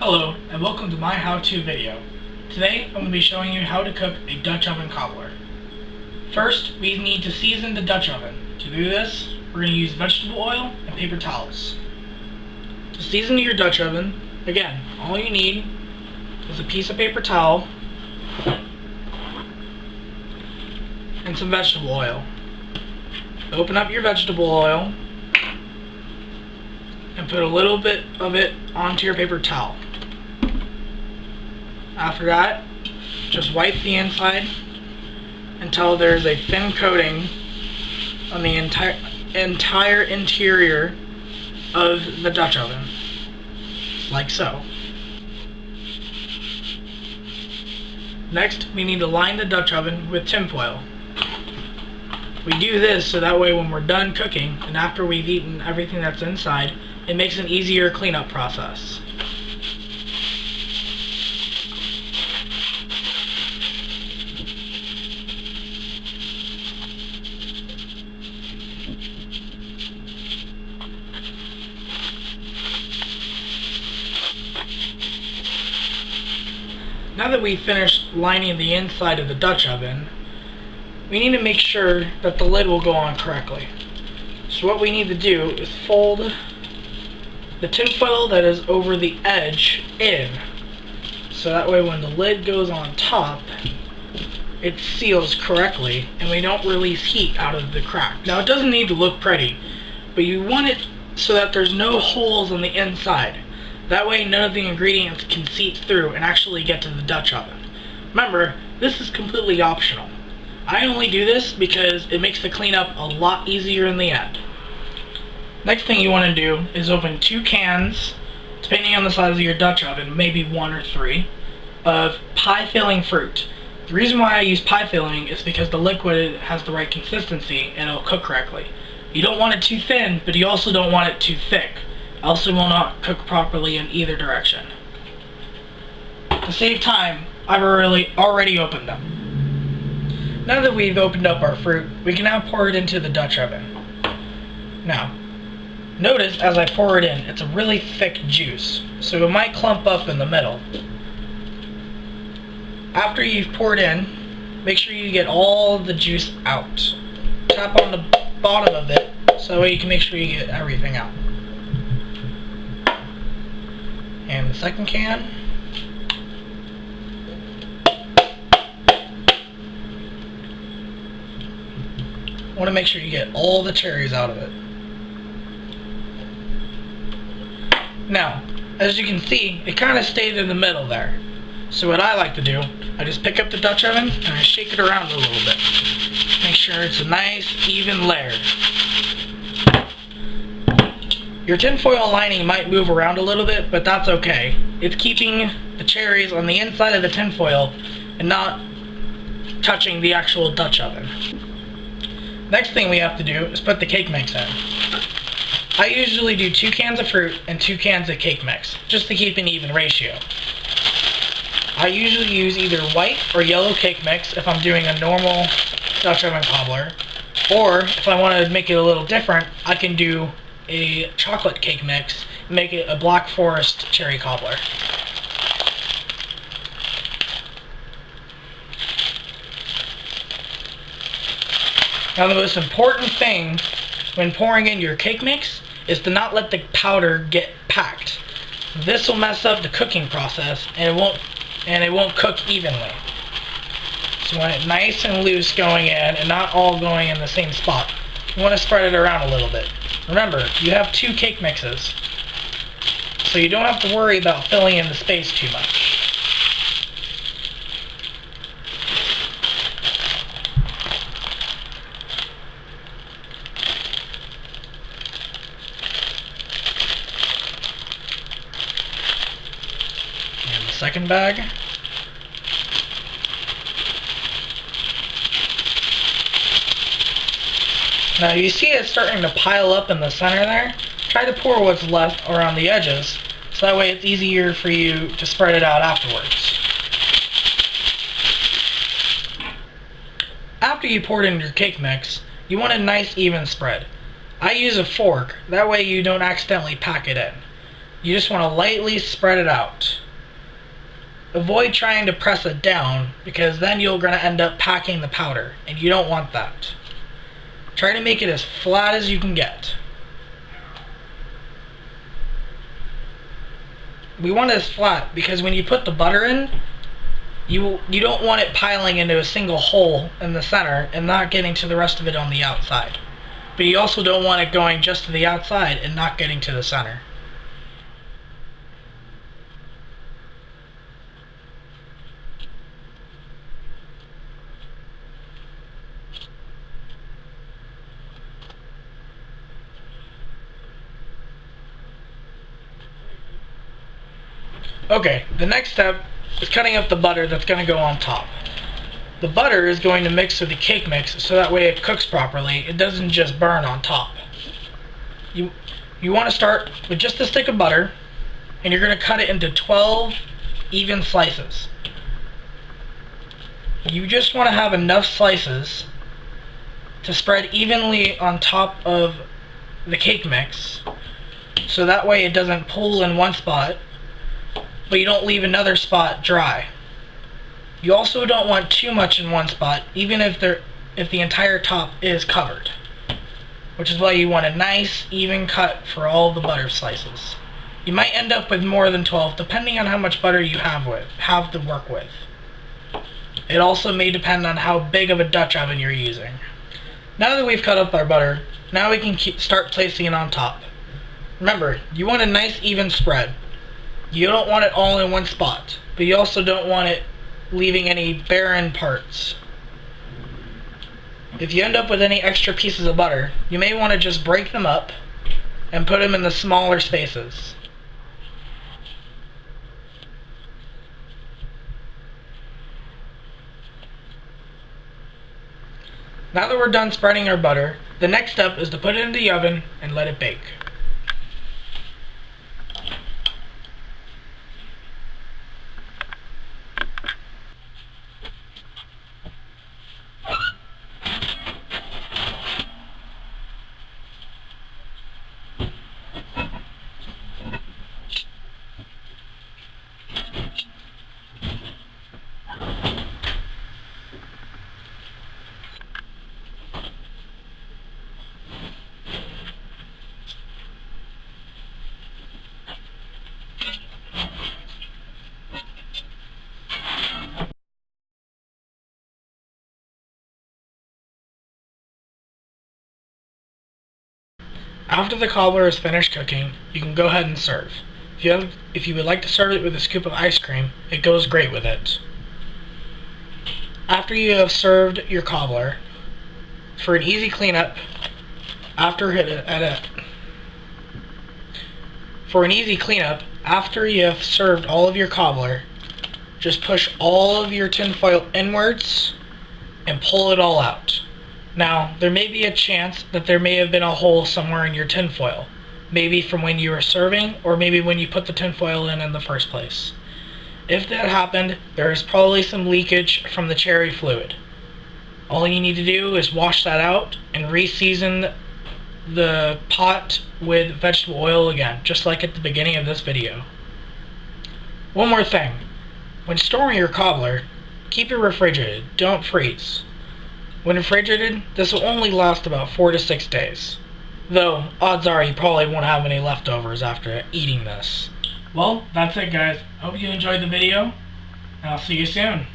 Hello, and welcome to my how-to video. Today, I'm going to be showing you how to cook a Dutch oven cobbler. First, we need to season the Dutch oven. To do this, we're going to use vegetable oil and paper towels. To season your Dutch oven, again, all you need is a piece of paper towel and some vegetable oil. Open up your vegetable oil and put a little bit of it onto your paper towel. After that, just wipe the inside until there's a thin coating on the entire interior of the Dutch oven, like so. Next, we need to line the Dutch oven with tinfoil. We do this so that way when we're done cooking and after we've eaten everything that's inside, it makes an easier cleanup process. Now that we've finished lining the inside of the Dutch oven, we need to make sure that the lid will go on correctly. So what we need to do is fold the tinfoil that is over the edge in, so that way when the lid goes on top, it seals correctly and we don't release heat out of the crack. Now it doesn't need to look pretty, but you want it so that there's no holes on the inside. That way none of the ingredients can seep through and actually get to the Dutch oven. Remember, this is completely optional. I only do this because it makes the cleanup a lot easier in the end. Next thing you want to do is open 2 cans, depending on the size of your Dutch oven, maybe 1 or 3, of pie filling fruit. The reason why I use pie filling is because the liquid has the right consistency and it'll cook correctly. You don't want it too thin, but you also don't want it too thick. Else it will not cook properly in either direction. To save time, I've already opened them. Now that we've opened up our fruit, we can now pour it into the Dutch oven. Now, notice as I pour it in, it's a really thick juice, so it might clump up in the middle. After you've poured in, make sure you get all of the juice out. Tap on the bottom of it, so that way you can make sure you get everything out. And the second can. Want to make sure you get all the cherries out of it. Now, as you can see, it kind of stayed in the middle there. So what I like to do, I just pick up the Dutch oven and I shake it around a little bit. Make sure it's a nice, even layer. Your tinfoil lining might move around a little bit, but that's okay. It's keeping the cherries on the inside of the tinfoil and not touching the actual Dutch oven. Next thing we have to do is put the cake mix in. I usually do 2 cans of fruit and 2 cans of cake mix, just to keep an even ratio. I usually use either white or yellow cake mix if I'm doing a normal Dutch oven cobbler, or if I want to make it a little different, I can do a chocolate cake mix and make it a Black Forest cherry cobbler. Now the most important thing when pouring in your cake mix is to not let the powder get packed. This will mess up the cooking process and it won't cook evenly. So you want it nice and loose going in and not all going in the same spot. You want to spread it around a little bit. Remember, you have 2 cake mixes, so you don't have to worry about filling in the space too much. And the second bag. Now you see it starting to pile up in the center there. Try to pour what's left around the edges, so that way it's easier for you to spread it out afterwards. After you poured in your cake mix, you want a nice even spread. I use a fork, that way you don't accidentally pack it in. You just want to lightly spread it out. Avoid trying to press it down, because then you're going to end up packing the powder, and you don't want that. Try to make it as flat as you can get. We want it as flat because when you put the butter in, you don't want it piling into a single hole in the center and not getting to the rest of it on the outside. But you also don't want it going just to the outside and not getting to the center. Okay, the next step is cutting up the butter that's going to go on top. The butter is going to mix with the cake mix so that way it cooks properly. It doesn't just burn on top. You want to start with just a stick of butter, and you're going to cut it into 12 even slices. You just want to have enough slices to spread evenly on top of the cake mix so that way it doesn't pool in one spot, but you don't leave another spot dry. You also don't want too much in one spot, even if the entire top is covered, which is why you want a nice even cut for all the butter slices. You might end up with more than 12 depending on how much butter you have to work with. It also may depend on how big of a Dutch oven you're using. Now that we've cut up our butter, now we can start placing it on top. Remember, you want a nice even spread. You don't want it all in one spot, but you also don't want it leaving any barren parts. If you end up with any extra pieces of butter, you may want to just break them up and put them in the smaller spaces. Now that we're done spreading our butter, the next step is to put it in the oven and let it bake. After the cobbler is finished cooking, you can go ahead and serve. If you would like to serve it with a scoop of ice cream, it goes great with it. After you have served your cobbler, for an easy cleanup, after you have served all of your cobbler, just push all of your tinfoil inwards and pull it all out. Now, there may be a chance that there may have been a hole somewhere in your tinfoil. Maybe from when you were serving, or maybe when you put the tinfoil in the first place. If that happened, there is probably some leakage from the cherry fluid. All you need to do is wash that out and re-season the pot with vegetable oil again, just like at the beginning of this video. One more thing. When storing your cobbler, keep it refrigerated, don't freeze. When refrigerated, this will only last about 4 to 6 days. Though, odds are you probably won't have any leftovers after eating this. Well, that's it guys. Hope you enjoyed the video, and I'll see you soon.